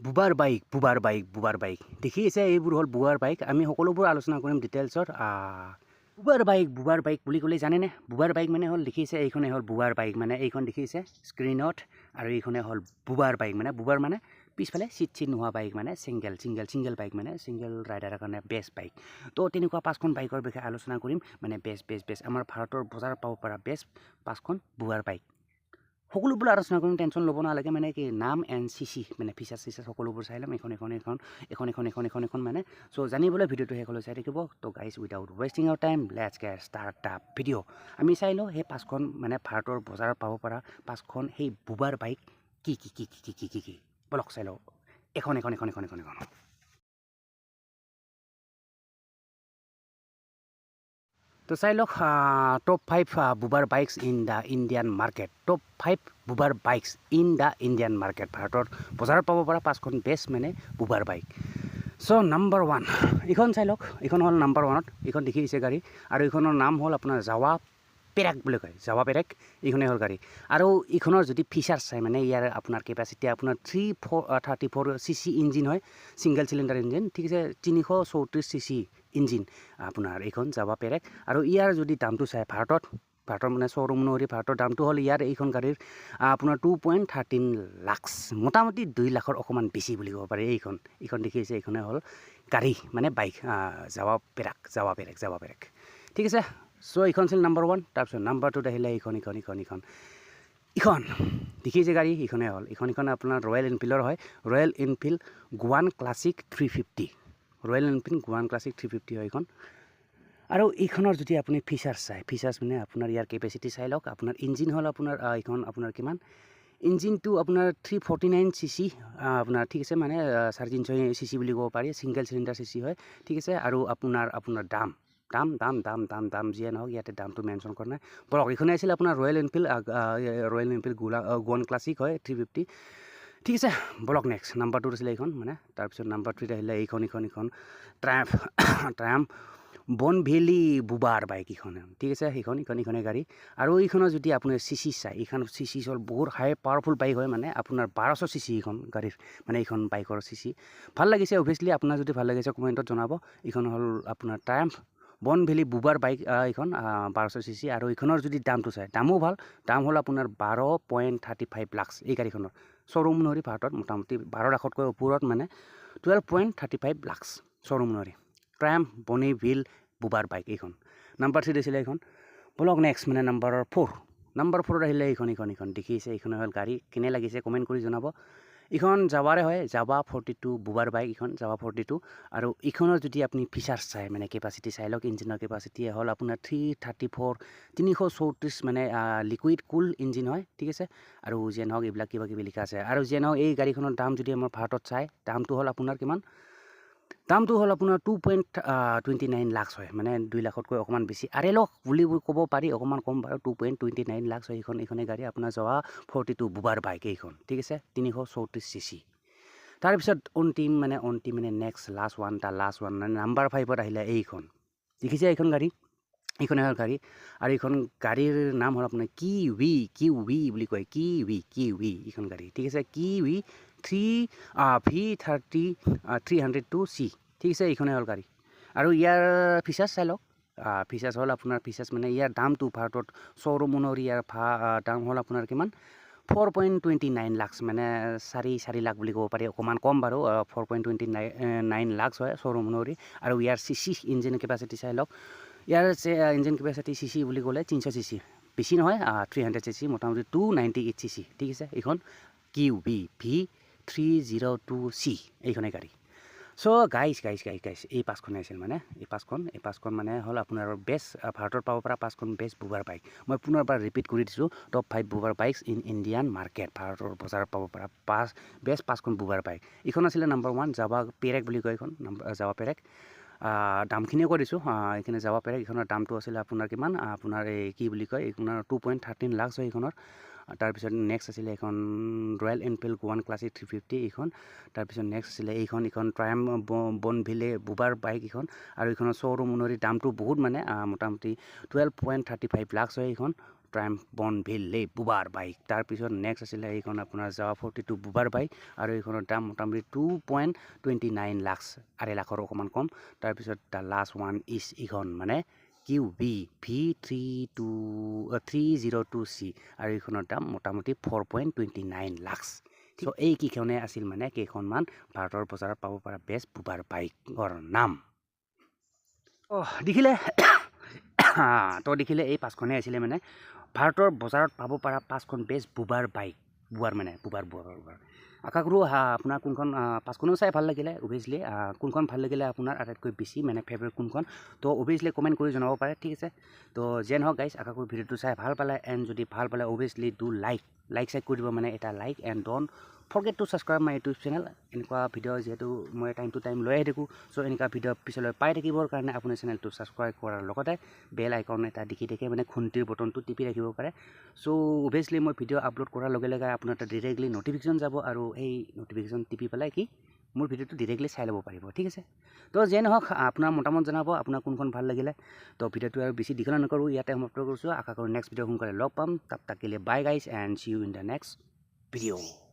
বুবাৰ bike দেখি আছে এইবোৰ হ'ল বুবাৰ বাইক আমি সকলোবোৰ আলোচনা কৰিম ডিটেইলছত বুবাৰ বাইক বুলি ক'লে জানেনে বুবাৰ বাইক মানে হ'ল দেখিছে এইখনে হ'ল বুবাৰ বাইক মানে এইখন দেখিছে স্ক্ৰীনত আৰু এইখনে হ'ল বুবাৰ বাইক মানে বুবাৰ মানে পিছফালে চিট নোহোৱা বাইক মানে সিংগেল বাইক মানে সিংগেল ৰাইডাৰৰ কাৰণে বেষ্ট বাইক তো তেনেকুৱা পাঁচখন বাইকৰ বিষয়ে আলোচনা কৰিম মানে বেষ্ট আমাৰ ভাৰতৰ বজাৰত পাব পৰা বেষ্ট পাঁচখন বুবাৰ বাইক সকলোবোৰ আলোচনা কৰিম টেনশ্যন ল'ব নালাগে মানে কি নাম এণ্ড চি মানে ফিচাৰ সকলোবোৰ চাই ল'ম এখন মানে চ' জানিবলৈ ভিডিঅ'টো শেষলৈ চাই থাকিব তো guys without wasting our time let's get start the video' আমি চাই লওঁ সেই পাঁচখন মানে ভাৰতৰ বজাৰত পাব পৰা পাঁচখন সেই বুবাৰ বাইক কি বলক চাই লওঁ এখন তো চাই লওক top 5 bobber bikes in the Indian market top 5 bobber bikes in the Indian market ভাৰতৰ বজাৰত পাব পৰা পাঁচখন বেষ্ট মানে বুবাৰ বাইক চ' নাম্বাৰ 1 এইখন চাই লওক এইখন হ'ল নাম্বাৰ 1ত এইখন দেখিছে গাড়ী আৰু এইখনৰ নাম হ'ল আপোনাৰ জাৱা পেৰাক বুলি কয় জাৱা পেৰাক এইখনেই হ'ল গাড়ী আৰু এইখনৰ যদি ফিচাৰ্ছ চাই মানে ইয়াৰ আপোনাৰ কেপাচিটি আপোনাৰ 334 cc ইঞ্জিন হয় ছিংগল চিলিণ্ডাৰ ইঞ্জিন ঠিক আছে 334 cc ইঞ্জিন আপোনাৰ এইখন জাৱা পেৰেক আৰু ইয়াৰ যদি দামটো চাই ভাৰতৰ মানে শ্ব'ৰুম অনুসৰি ভাৰতৰ দামটো হ'ল ইয়াৰ এইখন গাড়ীৰ আপোনাৰ 2.13 লাখ মোটামুটি 2 লাখৰ অকণমান বেছি বুলি ক'ব পাৰে এইখন দেখিছে এইখনে হ'ল গাড়ী মানে বাইক জাৱা পেৰেক ঠিক আছে চ' এইখন আছিল নাম্বাৰ 1 তাৰপিছত নাম্বাৰ 2 আহিলে এইখন দেখিছে গাড়ী এইখনে হ'ল এইখন আপোনাৰ ৰয়েল এনফিল্ডৰ হয় royal Enfield Goan classic 350 royal Enfield Goan classic 350 হয় এইখন আৰু এইখনৰ যদি আপুনি ফিচাৰ্ছ মানে আপোনাৰ ইয়াৰ কেপাচিটি চাই লওক আপোনাৰ ইঞ্জিন হ'ল আপোনাৰ এইখন আপোনাৰ কিমান ইঞ্জিনটো আপোনাৰ 349 cc আপোনাৰ ঠিক আছে মানে 350 cc বুলি ক'ব পাৰি ছিংগল চিলিণ্ডাৰ cc হয় ঠিক আছে আৰু আপোনাৰ দাম যিয়ে নহওক ইয়াতে দামটো মেনশ্যন কৰা নাই বলক এইখনে আছিল আপোনাৰ ৰয়েল এনফিল্ড গোৱান ক্লাছিক হয় 350 ঠিক আছে বলক নেক্সট নাম্বাৰ 2 আছিলে এইখন মানে তাৰপিছত নাম্বাৰ 3 আহিলে এইখন ট্ৰায়াম্ফ বনভেলি বুবাৰ বাইক এইখন ঠিক আছে এইখনে গাড়ী আৰু এইখনৰ যদি আপোনাৰ চিচি চাই এইখন চিচি হ'ল বহুত হাই পাৱাৰফুল বাইক হয় মানে আপোনাৰ 1200 cc এইখন গাড়ীৰ মানে এইখন বাইকৰ চিচি ভাল লাগিছে অভিয়াছলি আপোনাৰ যদি ভাল লাগিছে কমেণ্টত জনাব এইখন হ'ল আপোনাৰ ট্ৰায়াম্ফ বনভেলি বুবাৰ বাইক এইখন 1200 cc আৰু এইখনৰ যদি দামটো চাই দামো ভাল দাম হ'ল আপোনাৰ 12.35 লাখ এই গাড়ীখনৰ শ্ব'ৰুম অনুসৰি ভাৰতত মোটামুটি 12 লাখতকৈ ওপৰত মানে 12.35 লাখ শ্ব'ৰুম অনুসৰি ট্ৰায়াম্ফ বনভেলি বুবাৰ বাইক এইখন নাম্বাৰ 3 দিছিলে এইখন বলক নেক্সট মানে নাম্বাৰ 4 আহিলে এইখন দেখিছে এইখন হ'ল গাড়ী কেনে লাগিছে কমেণ্ট কৰি জনাব এইখন জাৱাৰে হয় জাৱা 42 বুবাৰ বাইক এইখন জাৱা 42 আৰু এইখনৰ যদি আপুনি ফিচাৰ্ছ চাই মানে কেপাচিটি চাই লওক ইঞ্জিনৰ কেপাচিটি হ'ল আপোনাৰ 334 মানে লিকুইড কুল ইঞ্জিন হয় ঠিক আছে আৰু যেন হওক এইবিলাক কিবা লিখা আছে আৰু যেন হওক এই গাড়ীখনৰ দাম যদি আমাৰ ভাৰতত চাই দামটো হ'ল আপোনাৰ কিমান দামটো হ'ল আপোনাৰ 2.29 লাখ হয় মানে 2 লাখতকৈ অকণমান বেছি আৰে লওক বুলি ক'ব পাৰি অকণমান কম বাৰু 2.29 লাখ হয় এইখনে গাড়ী আপোনাৰ জাৱা 42 বুবাৰ বাইক এইখন ঠিক আছে 334 cc তাৰপিছত অন্তিম মানে নেক্সট লাষ্ট ওৱান মানে নাম্বাৰ 5ত আহিলে এইখন দেখিছে এইখন গাড়ী এইখনে হ'ল গাড়ী আৰু এইখন গাড়ীৰ নাম হ'ল আপোনাৰ কিউই বুলি কয় কিউই এইখন গাড়ী ঠিক আছে কিউই V302C ঠিক আছে এইখনে হ'ল গাড়ী আৰু ইয়াৰ ফিচাৰ্ছ চাই লওক ফিচাৰ্ছ হ'ল আপোনাৰ মানে ইয়াৰ দামটো ভাৰতত শ্ব'ৰুম অনুসৰি ইয়াৰ দাম হ'ল আপোনাৰ কিমান 4.29 লাখ মানে 4 লাখ বুলি ক'ব পাৰি অকণমান কম বাৰু 4.29 লাখ হয় শ্ব'ৰুম অনুসৰি আৰু ইয়াৰ চিচি ইঞ্জিন কেপাচিটি চাই লওক ইয়াৰ ইঞ্জিন কেপাচিটি চিচি বুলি ক'লে 300 cc বেছি নহয় 300 cc মোটামুটি 298 cc ঠিক আছে এইখন কিউবি V302C এইখনে গাড়ী চ' গাইজ এই পাঁচখনে আছিল মানে এই পাঁচখন মানে হ'ল আপোনাৰ বেষ্ট ভাৰতত পাব পৰা পাঁচখন বেষ্ট বুবাৰ বাইক মই পুনৰবাৰ ৰিপিট কৰি দিছোঁ top 5 bobber bikes in Indian market ভাৰতৰ বজাৰত পাব পৰা বেষ্ট পাঁচখন বুবাৰ বাইক এইখন আছিলে নাম্বাৰ 1 জাৱা পেৰেক বুলি কয় এইখন জাৱা পেৰেক দামখিনিও কৈ দিছোঁ এইখিনি জাৱা পেৰেক এইখনৰ দামটো আছিলে আপোনাৰ কিমান আপোনাৰ এই কি বুলি কয় এইখনৰ 2.13 লাখ হয় এইখনৰ তাৰপিছত নেক্সট আছিলে এইখন ৰয়েল এনফিল্ড গোৱান ক্লাছিক 350 এইখন তাৰপিছত নেক্সট আছিলে এইখন ট্ৰায়াম্ফ বনভেলি বুবাৰ বাইক এইখন আৰু এইখনৰ শ্ব'ৰুম অনুসৰি দামটো বহুত মানে মোটামুটি 12.35 লাখ হয় এইখন ট্ৰায়াম্ফ বনভিলে বুবাৰ বাইক। তাৰপিছত নেক্সট আছিলে এইখন আপোনাৰ জাৱা 42 বুবাৰ বাইক, আৰু এইখনৰ দাম মোটামুটি 2.29 লাখ, 2.5 লাখৰ অকণমান কম। তাৰপিছত দ্য লাষ্ট ওৱান ইজ এইখন মানে QB V302C, আৰু এইখনৰ দাম মোটামুটি 4.29 লাখ। চ' এই কেইখনে আছিল মানে কেইখনমান ভাৰতৰ বজাৰত পাব পৰা বেষ্ট বুবাৰ বাইকৰ নাম। দেখিলে তো দেখিলে এই 5খনেই আছিলে মানে ভাৰতৰ বজাৰত পাব পৰা 5খন বেষ্ট বুবাৰ বাইক। বুবাৰ আশা কৰোঁ আপোনাৰ কোনখন 5খনো চাই ভাল লাগিলে। অভিয়াছলি কোনখন ভাল লাগিলে আপোনাৰ আটাইতকৈ বেছি মানে ফেভৰেট কোনখন, তো অভিয়াছলি কমেণ্ট কৰি জনাব পাৰে, ঠিক আছে। তো যেন হওক গাইজ, আশা কৰোঁ ভিডিঅ'টো চাই ভাল পালে। এণ্ড যদি ভাল পালে অভিয়াছলি ডু লাইক কৰি দিব, মানে এটা like. And don't forget two subscribe my YouTube channel. এনেকুৱা ভিডিঅ' যিহেতু মই টাইম টু টাইম লৈ আহি থাকোঁ, চ' এনেকুৱা ভিডিঅ' পিছলৈ পাই থাকিবৰ কাৰণে আপুনি চেনেলটো ছাবস্ক্ৰাইব কৰাৰ লগতে বেল আইকন এটা দেখি মানে ঘণ্টিৰ বটনটো টিপি ৰাখিব পাৰে। চ' অভিয়াছলি মই ভিডিঅ' আপলোড কৰাৰ লগে লগে আপোনাৰ তাত ডিৰেক্টলি নটিফিকেশ্যন যাব, আৰু এই নটিফিকেশ্যন টিপি পেলাই মোৰ ভিডিঅ'টো ডিৰেক্টলি চাই ল'ব পাৰিব, ঠিক আছে। তো যেন হওক আপোনাৰ মতামত জনাব, আপোনাৰ কোনখন ভাল লাগিলে। তো ভিডিঅ'টো আৰু বেছি দীঘল নকৰোঁ, ইয়াতে সমাপ্ত কৰিছোঁ। আশা কৰোঁ নেক্সট ভিডিঅ' সোনকালে লগ পাম। তাক তাকিলে bye guys and see you in the next video'.